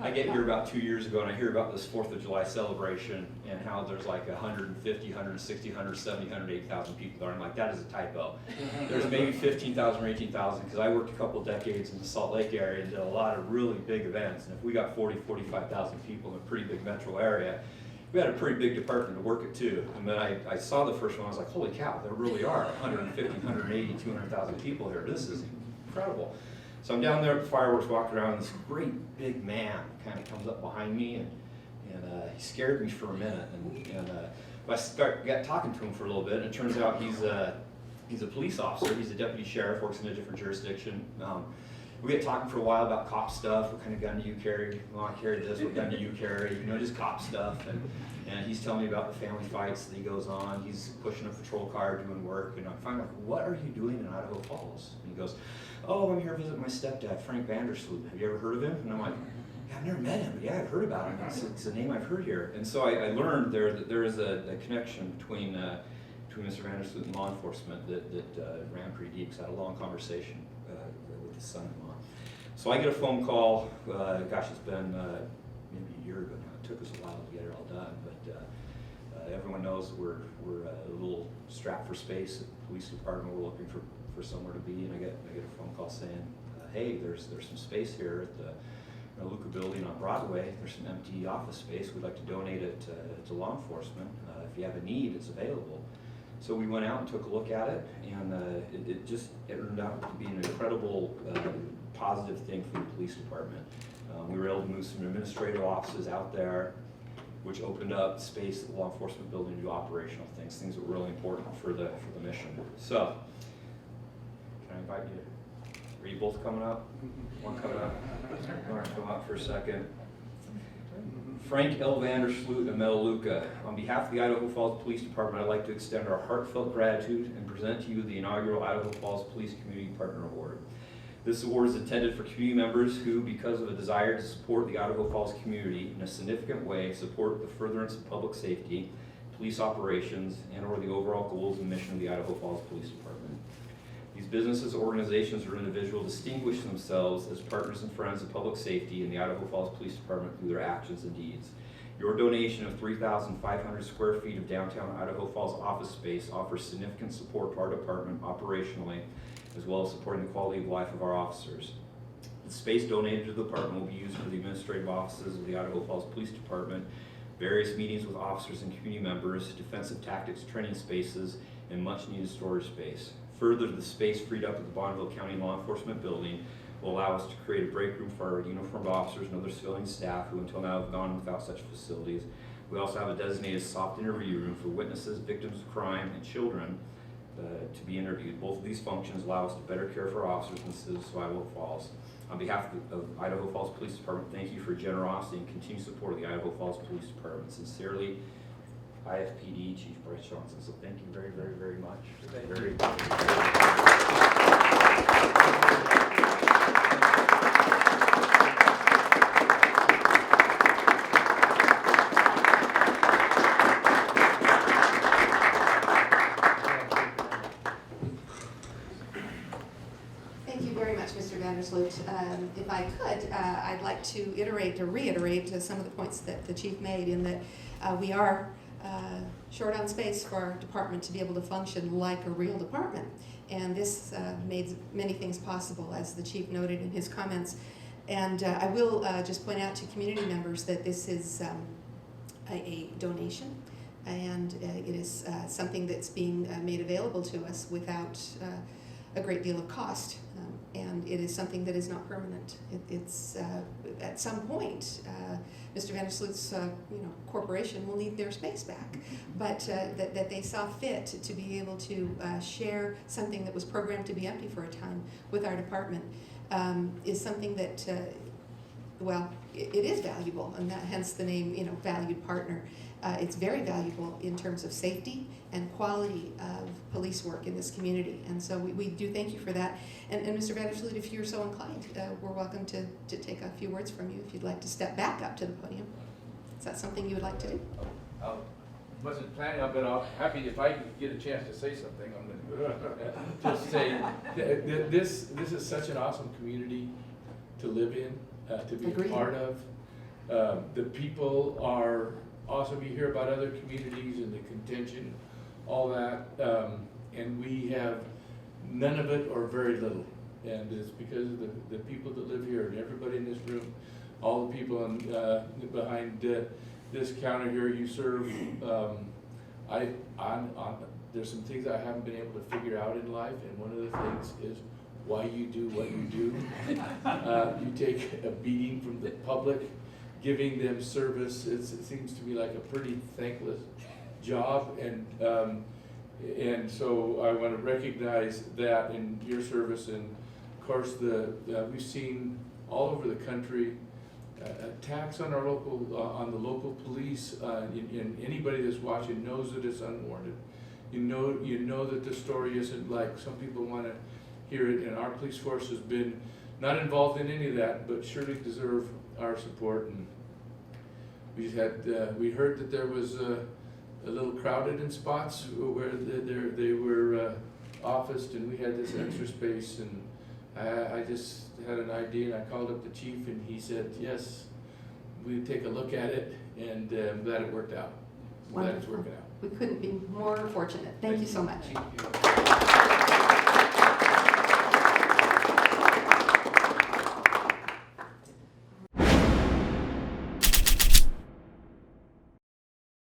I get here about 2 years ago and I hear about this 4th of July celebration and how there's like 150, 160, 170, 180,000 people there. I'm like, that is a typo. There's maybe 15,000 or 18,000 because I worked a couple decades in the Salt Lake area and did a lot of really big events. And if we got 40, 45,000 people in a pretty big metro area, we had a pretty big department to work it too. And then I saw the first one, I was like, holy cow, there really are 150, 180, 200,000 people here. This is incredible. So I'm down there at the fireworks, walking around, and this great big man kind of comes up behind me, and he scared me for a minute. And I got talking to him for a little bit, and it turns out he's a police officer. He's a deputy sheriff, works in a different jurisdiction. We get talking for a while about cop stuff. What kind of gun do you carry? Well, I carry this. What gun do you carry? You know, just cop stuff. And he's telling me about the family fights that he goes on. He's pushing a patrol car, doing work. And I'm finally like, what are you doing in Idaho Falls? And he goes, oh, I'm here to visit my stepdad, Frank VanderSloot. Have you ever heard of him? And I'm like, yeah, I've never met him, but yeah, I've heard about him. It's a name I've heard here. And so I learned that there is a connection between Mr. VanderSloot and law enforcement that ran pretty deep. So I had a long conversation with his son-in-law. So I get a phone call. Gosh, it's been maybe a year ago now. It took us a while to get it all done, but everyone knows we're a little strapped for space at the police department. We're looking for somewhere to be, and I get a phone call saying, hey, there's some space here at the Melaleuca building on Broadway. There's some empty office space. We'd like to donate it to law enforcement. If you have a need, it's available. So we went out and took a look at it, and it turned out to be an incredible positive thing for the police department. We were able to move some administrative offices out there, which opened up space at the law enforcement building to do operational things that were really important for the mission. So, can I invite you? Are you both coming up? One coming up? All right, come up for a second. Frank L. VanderSloot of Melaleuca. On behalf of the Idaho Falls Police Department, I'd like to extend our heartfelt gratitude and present to you the inaugural Idaho Falls Police Community Partner Award. This award is intended for community members who, because of a desire to support the Idaho Falls community in a significant way, support the furtherance of public safety, police operations, and/or the overall goals and mission of the Idaho Falls Police Department. These businesses, organizations, or individuals distinguish themselves as partners and friends of public safety in the Idaho Falls Police Department through their actions and deeds. Your donation of 3,500 square feet of downtown Idaho Falls office space offers significant support to our department operationally, as well as supporting the quality of life of our officers. The space donated to the department will be used for the administrative offices of the Idaho Falls Police Department, various meetings with officers and community members, defensive tactics training spaces, and much needed storage space. Further, the space freed up at the Bonneville County Law Enforcement Building will allow us to create a break room for our uniformed officers and other civilian staff who until now have gone without such facilities. We also have a designated soft interview room for witnesses, victims of crime, and children to be interviewed. Both of these functions allow us to better care for our officers and citizens of Idaho Falls. On behalf of Idaho Falls Police Department, thank you for your generosity and continued support of the Idaho Falls Police Department. Sincerely, IFPD Chief Bryce Johnson. So thank you very, very, very much. Thank you very much, Mr. VanderSloot. If I could, I'd like to reiterate some of the points that the Chief made in that we are short on space for our department to be able to function like a real department. And this made many things possible, as the Chief noted in his comments. And I will just point out to community members that this is a donation, and it is something that's being made available to us without a great deal of cost. And it is something that is not permanent. It's at some point, Mr. VanderSloot's corporation will need their space back, but that they saw fit to be able to share something that was programmed to be empty for a time with our department is something that, well, it is valuable, and that hence the name, valued partner. It's very valuable in terms of safety and quality of police work in this community, and so we do thank you for that. And Mr. VanderSloot, if you're so inclined, we're welcome to take a few words from you if you'd like to step back up to the podium. Is that something you would like to do? I wasn't planning on, but I'm happy if I can get a chance to say something. I'm going to just say this is such an awesome community to live in, to be Agreed. a part of. The people are awesome. You hear about other communities and the contention, all that, and we have none of it or very little. And it's because of the people that live here, and everybody in this room, all the people behind this counter here you serve. There's some things I haven't been able to figure out in life, and one of the things is why you do what you do. You take a beating from the public, giving them service. It seems to me like a pretty thankless job, and so I want to recognize that in your service. And of course, we've seen all over the country attacks on our on the local police. And anybody that's watching knows that it's unwarranted. You know that the story isn't like some people want to hear it, and our police force has been not involved in any of that, but surely deserve our support. And we heard that there was a little crowded in spots where they were officed, and we had this extra space, and I just had an idea, and I called up the chief, and he said, yes, we'd take a look at it, and I'm glad it worked out. I'm glad it's working out. We couldn't be more fortunate. Thank you so much. Thank you.